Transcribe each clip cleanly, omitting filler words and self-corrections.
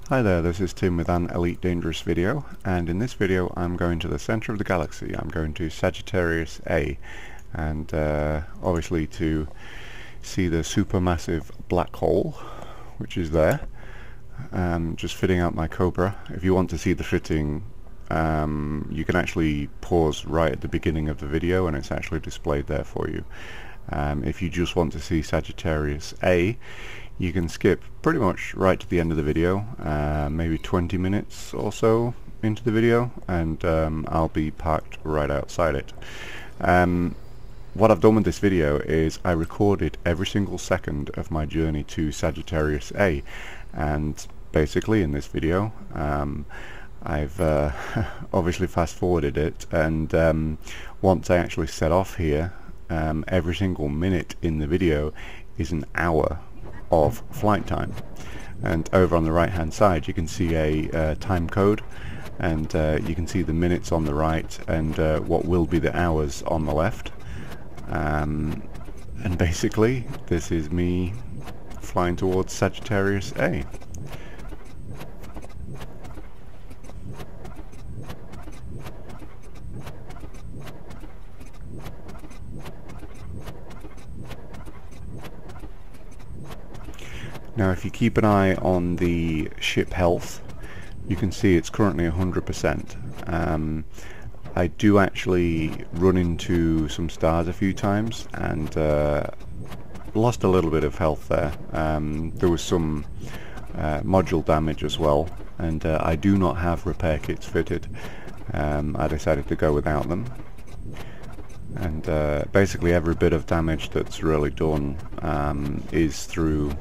Hi there, this is Tim with an Elite Dangerous video, and in this video I'm going to the center of the galaxy. I'm going to Sagittarius A, and obviously to see the supermassive black hole which is there. Just fitting out my Cobra. If you want to see the fitting, you can actually pause right at the beginning of the video and it's actually displayed there for you. If you just want to see Sagittarius A, you can skip pretty much right to the end of the video, maybe 20 minutes or so into the video, and I'll be parked right outside it. What I've done with this video is I recorded every single second of my journey to Sagittarius A, and basically in this video I've obviously fast forwarded it, and once I actually set off here, every single minute in the video is an hour of flight time. And over on the right hand side you can see a time code, and you can see the minutes on the right and what will be the hours on the left, and basically this is me flying towards Sagittarius A. Now if you keep an eye on the ship health, you can see it's currently 100%. I do actually run into some stars a few times and lost a little bit of health there. There was some module damage as well, and I do not have repair kits fitted. I decided to go without them. And basically every bit of damage that's really done is through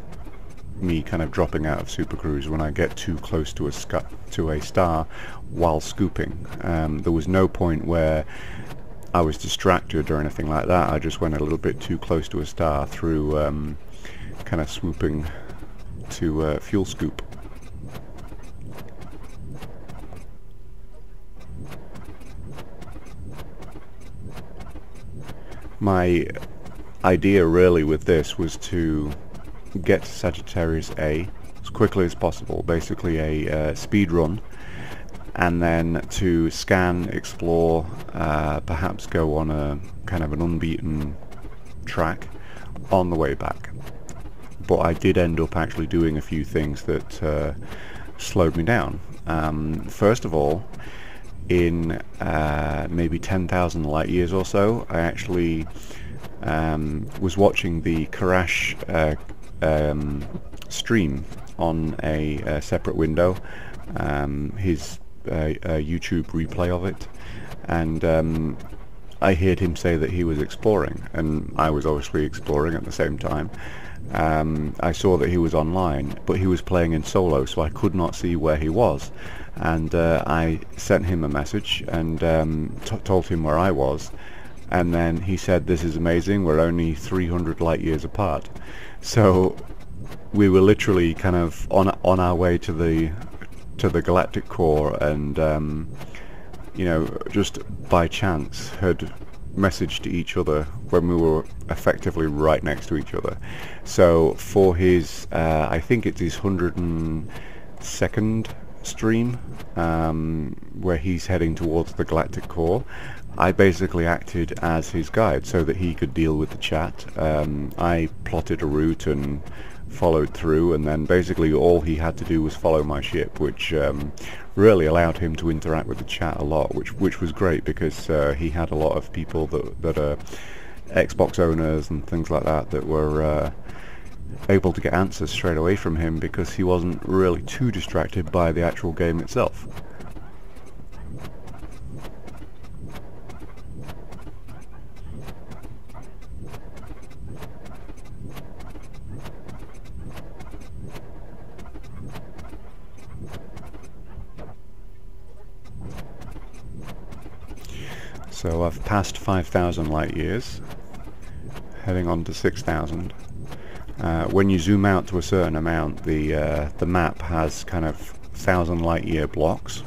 me kind of dropping out of Super Cruise when I get too close to a star while scooping. There was no point where I was distracted or anything like that. I just went a little bit too close to a star through kind of swooping to fuel scoop. My idea really with this was to get to Sagittarius A as quickly as possible, basically a speed run, and then to scan, explore, perhaps go on a kind of an unbeaten track on the way back. But I did end up actually doing a few things that slowed me down. First of all, in maybe 10,000 light years or so, I actually was watching the Karash stream on a separate window, his YouTube replay of it, and I heard him say that he was exploring, and I was obviously exploring at the same time. I saw that he was online, but he was playing in solo, so I could not see where he was, and I sent him a message and told him where I was, and then he said, "This is amazing, we're only 300 light years apart." So we were literally kind of on our way to the galactic core, and you know, just by chance had messaged each other when we were effectively right next to each other. So for his I think it's his 102nd stream, where he's heading towards the galactic core, I basically acted as his guide so that he could deal with the chat. I plotted a route and followed through, and then basically all he had to do was follow my ship, which really allowed him to interact with the chat a lot, which was great, because he had a lot of people that are Xbox owners and things like that that were able to get answers straight away from him, because he wasn't really too distracted by the actual game itself. So I've passed 5,000 light years, heading on to 6,000. When you zoom out to a certain amount, the map has kind of 1,000 light year blocks.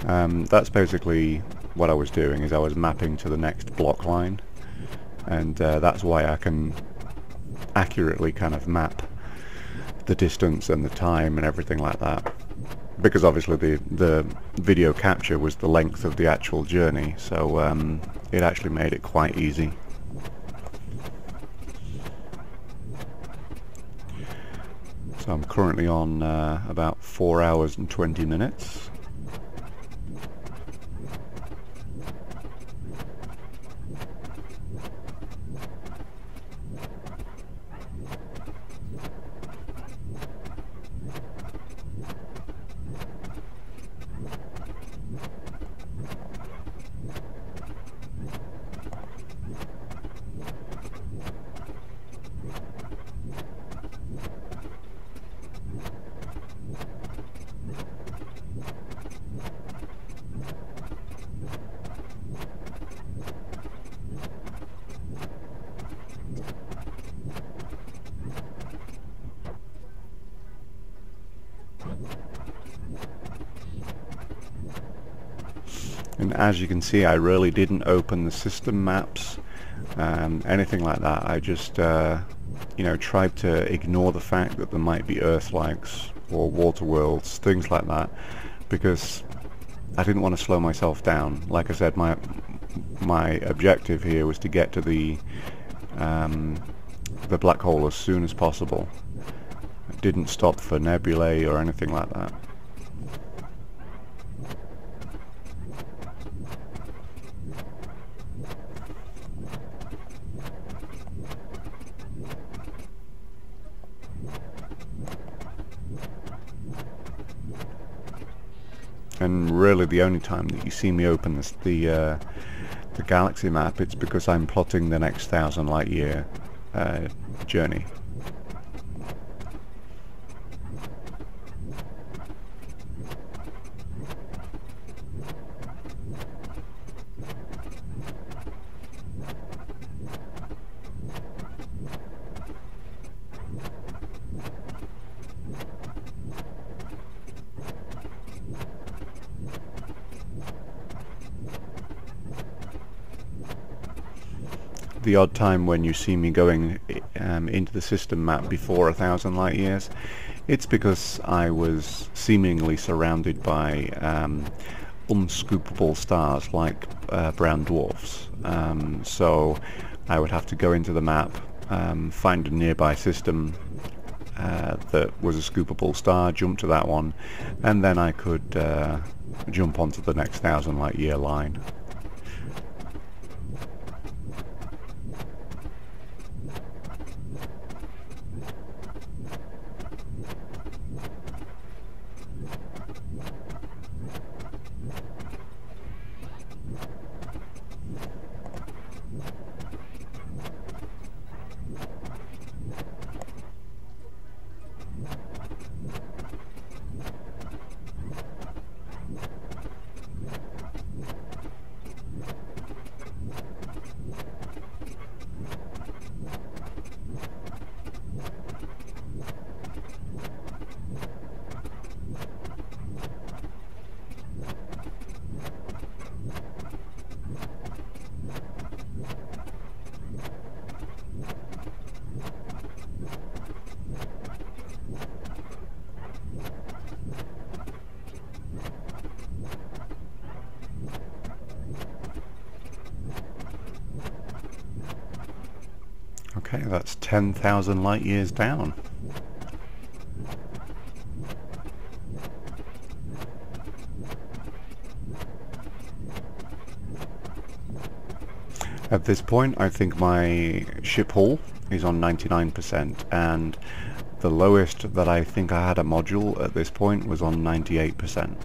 That's basically what I was doing, is I was mapping to the next block line, and that's why I can accurately kind of map the distance and the time and everything like that. because obviously the video capture was the length of the actual journey, so it actually made it quite easy. So I'm currently on about 4 hours and 20 minutes. And as you can see, I really didn't open the system maps, anything like that. I just, you know, tried to ignore the fact that there might be Earth-likes or water worlds, things like that, because I didn't want to slow myself down. Like I said, my objective here was to get to the black hole as soon as possible. I didn't stop for nebulae or anything like that. And really the only time that you see me open the galaxy map, it's because I'm plotting the next 1,000 light year journey. The odd time when you see me going into the system map before 1,000 light years, it's because I was seemingly surrounded by unscoopable stars like brown dwarfs. So I would have to go into the map, find a nearby system that was a scoopable star, jump to that one, and then I could jump onto the next 1,000 light year line. Okay, that's 10,000 light years down. At this point, I think my ship hull is on 99%, and the lowest that I think I had a module at this point was on 98%.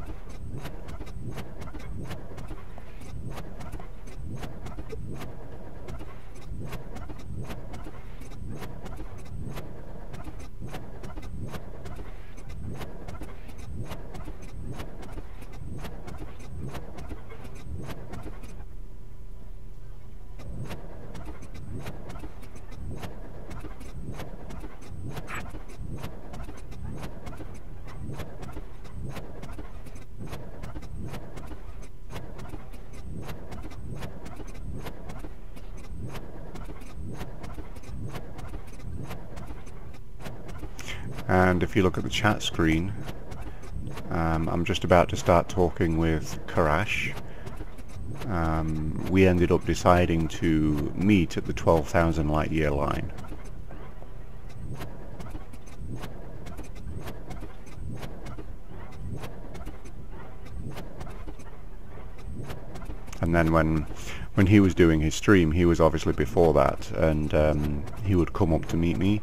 And if you look at the chat screen, I'm just about to start talking with Karash. We ended up deciding to meet at the 12,000 light year line. And then when he was doing his stream, he was obviously before that, and he would come up to meet me,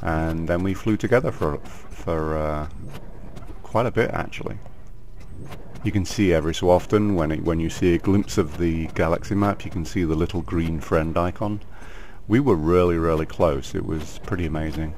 and then we flew together for quite a bit actually. You can see every so often when you see a glimpse of the galaxy map, you can see the little green friend icon. We were really close. It was pretty amazing.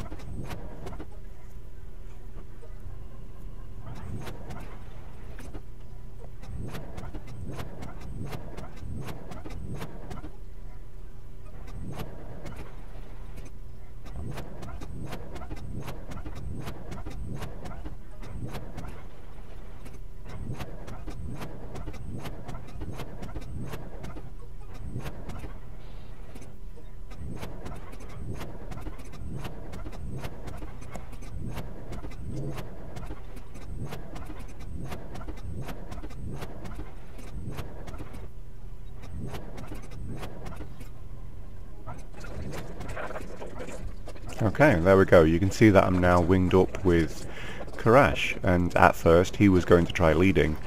Okay, there we go. You can see that I'm now winged up with Karash, and at first he was going to try leading,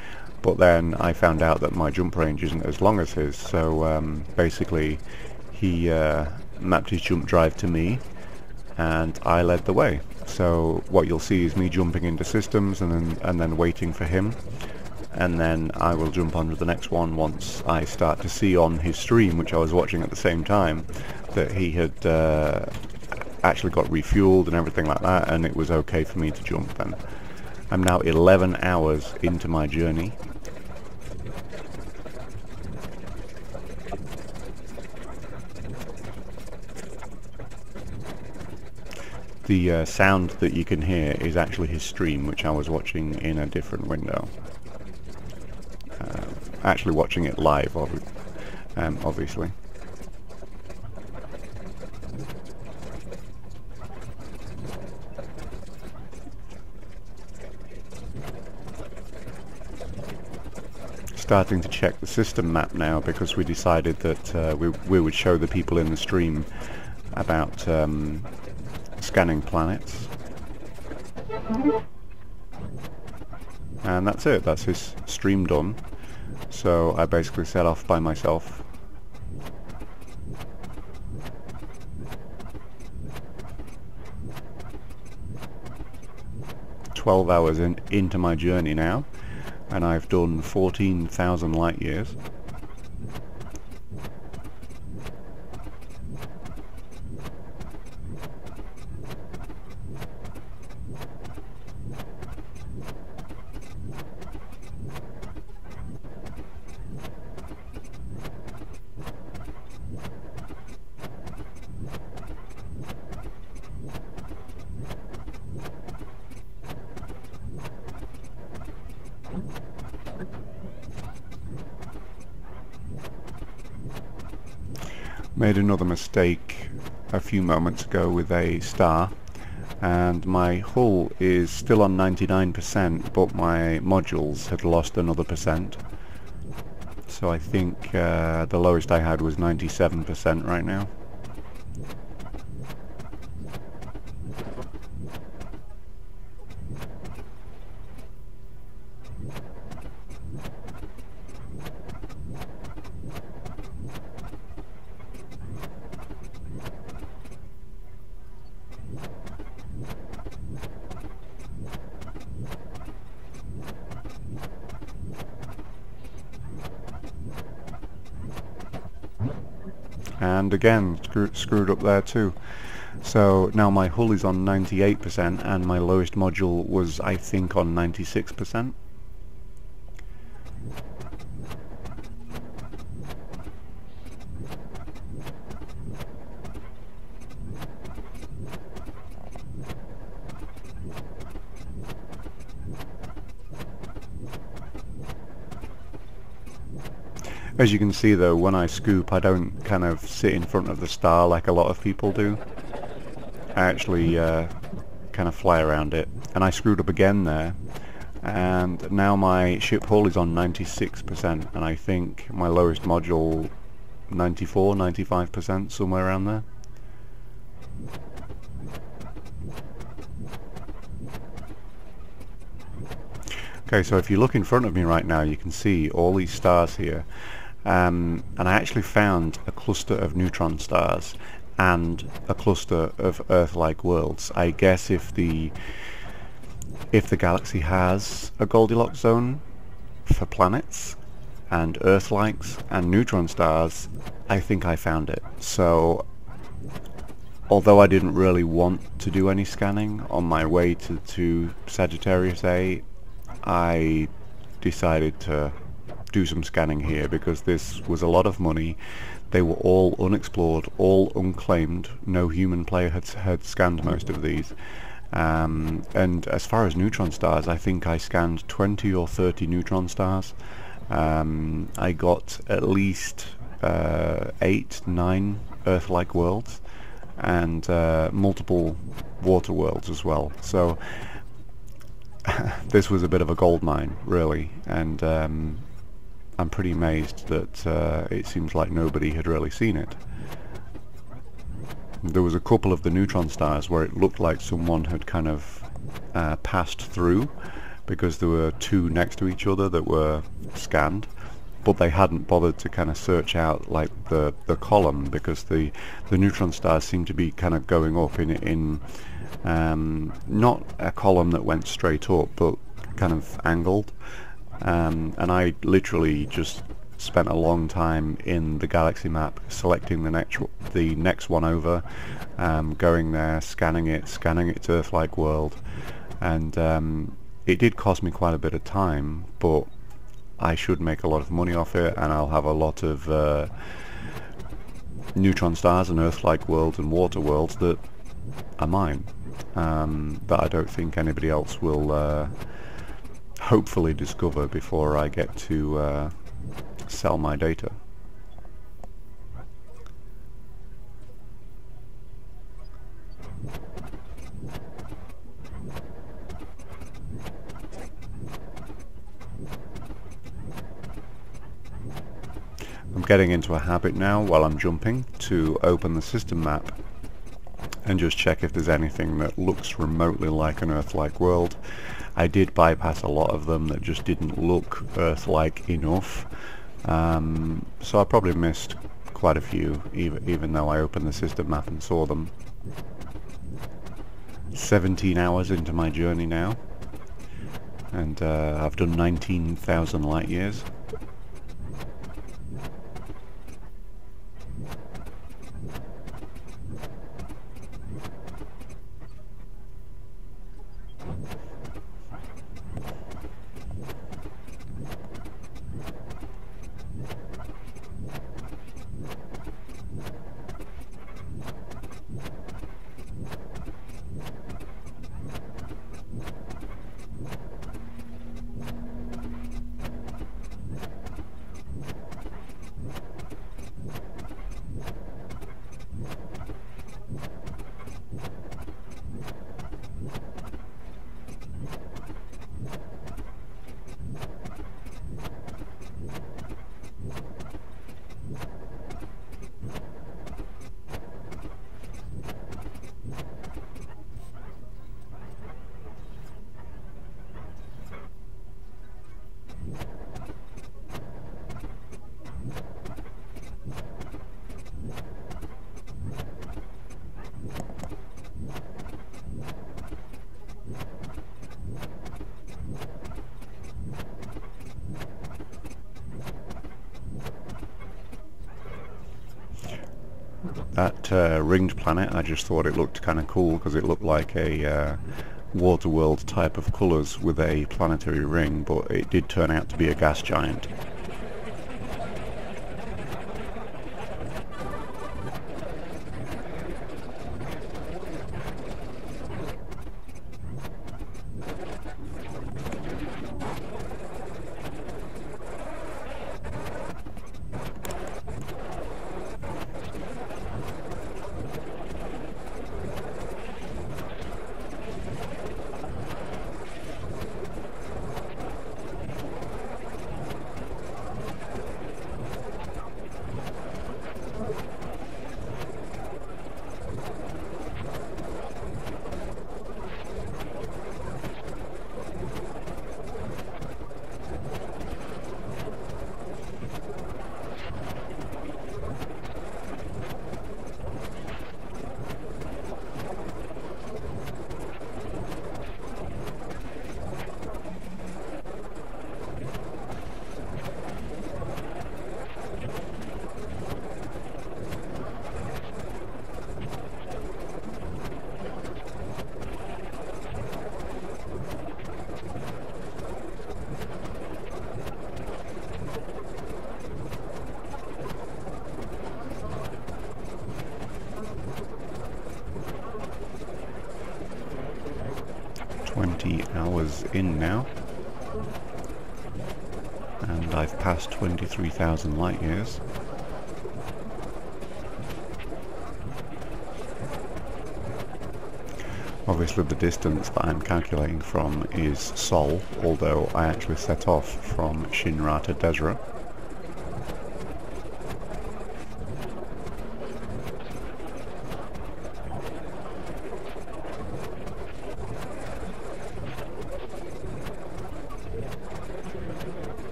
but then I found out that my jump range isn't as long as his, so basically he mapped his jump drive to me and I led the way. So what you'll see is me jumping into systems and then waiting for him, and then I will jump onto the next one once I start to see on his stream, which I was watching at the same time, that he had actually got refueled and everything like that, and it was okay for me to jump then. I'm now 11 hours into my journey. The sound that you can hear is actually his stream, which I was watching in a different window. Actually watching it live, obviously. Starting to check the system map now, because we decided that we would show the people in the stream about scanning planets. And that's it, that's his stream done. So I basically set off by myself. "12 hours into my journey now, and I've done 14,000 light years. Made another mistake a few moments ago with a star, and my hull is still on 99%, but my modules had lost another percent. So I think the lowest I had was 97% right now. And again, screwed up there too. So now my hull is on 98% and my lowest module was, I think, on 96%. As you can see though, when I scoop I don't kind of sit in front of the star like a lot of people do. I actually kind of fly around it. And I screwed up again there. and now my ship hull is on 96%, and I think my lowest module 94, 95%, somewhere around there. Okay, so if you look in front of me right now, you can see all these stars here, and I actually found a cluster of neutron stars and a cluster of Earth-like worlds. I guess if the galaxy has a Goldilocks zone for planets and Earth-likes and neutron stars, I think I found it. So although I didn't really want to do any scanning on my way to Sagittarius A, I decided to do some scanning here because this was a lot of money. They were all unexplored, all unclaimed. No human player had scanned most of these. And as far as neutron stars, I think I scanned 20 or 30 neutron stars. I got at least 8, 9 Earth-like worlds and multiple water worlds as well. So this was a bit of a gold mine, really, and I'm pretty amazed that it seems like nobody had really seen it. There was a couple of the neutron stars where it looked like someone had kind of passed through, because there were 2 next to each other that were scanned, but they hadn't bothered to kind of search out like the column, because the neutron stars seemed to be kind of going up in not a column that went straight up, but kind of angled. And I literally just spent a long time in the galaxy map selecting the next one over, going there, scanning its Earth-like world, and it did cost me quite a bit of time, but I should make a lot of money off it, and I'll have a lot of neutron stars and Earth-like worlds and water worlds that are mine, that I don't think anybody else will hopefully discover before I get to sell my data. I'm getting into a habit now while I'm jumping to open the system map and just check if there's anything that looks remotely like an Earth-like world. I did bypass a lot of them that just didn't look Earth-like enough, so I probably missed quite a few, even though I opened the system map and saw them. 17 hours into my journey now, and I've done 19,000 light years. That ringed planet, I just thought it looked kind of cool because it looked like a water world type of colours with a planetary ring, but it did turn out to be a gas giant. hours in now, and I've passed 23,000 light years. Obviously the distance that I'm calculating from is Sol, although I actually set off from Shinra to Desra.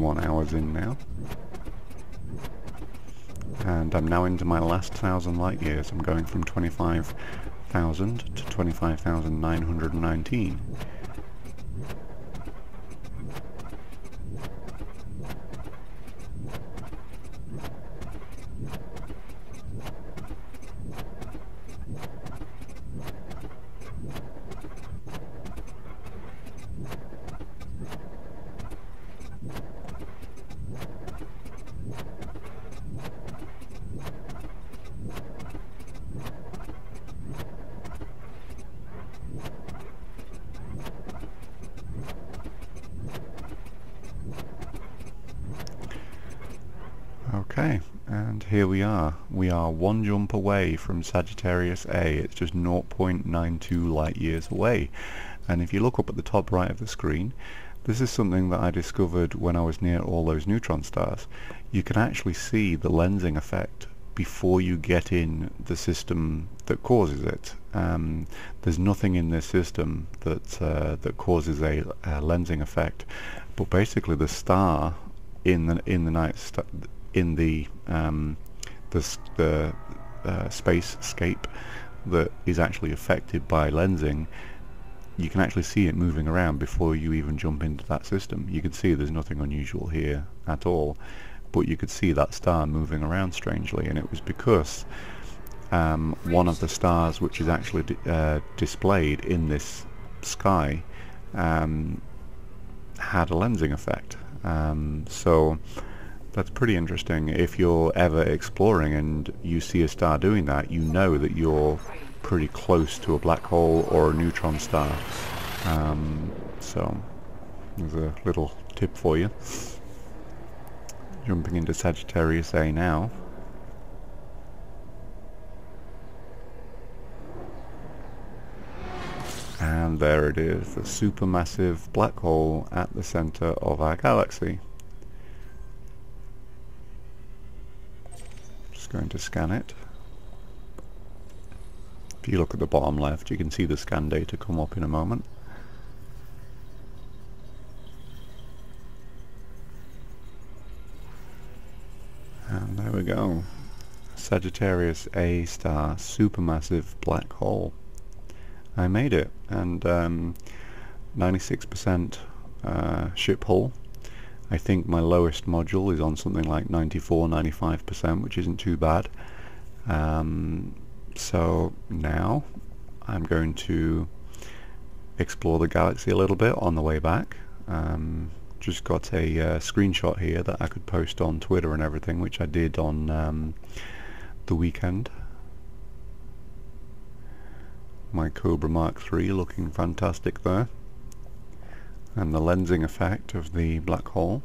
Hours in now, and I'm now into my last 1,000 light years. I'm going from 25,000 to 25,919. Okay, and here we are. We are one jump away from Sagittarius A. It's just 0.92 light years away. And if you look up at the top right of the screen, this is something that I discovered when I was near all those neutron stars. You can actually see the lensing effect before you get in the system that causes it. There's nothing in this system that causes a lensing effect, but basically the star in the spacescape that is actually affected by lensing, you can actually see it moving around before you even jump into that system. You can see there's nothing unusual here at all, but you could see that star moving around strangely, and it was because one of the stars which is actually displayed in this sky had a lensing effect. So that's pretty interesting. If you're ever exploring and you see a star doing that, you know that you're pretty close to a black hole or a neutron star. So there's a little tip for you. Jumping into Sagittarius A now. And there it is, the supermassive black hole at the center of our galaxy. Just going to scan it. If you look at the bottom left, you can see the scan data come up in a moment. And there we go. Sagittarius A star, supermassive black hole. I made it, and 96% ship hull. I think my lowest module is on something like 94-95%, which isn't too bad. So now I'm going to explore the galaxy a little bit on the way back. Just got a screenshot here that I could post on Twitter and everything, which I did on the weekend. My Cobra Mark III looking fantastic there, and the lensing effect of the black hole.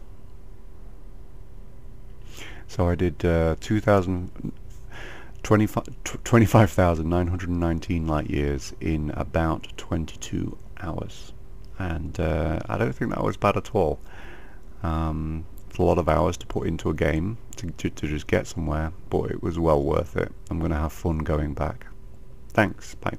So I did 25,919 light years in about 22 hours, and I don't think that was bad at all. It's a lot of hours to put into a game to just get somewhere, but it was well worth it. I'm going to have fun going back. Thanks, bye.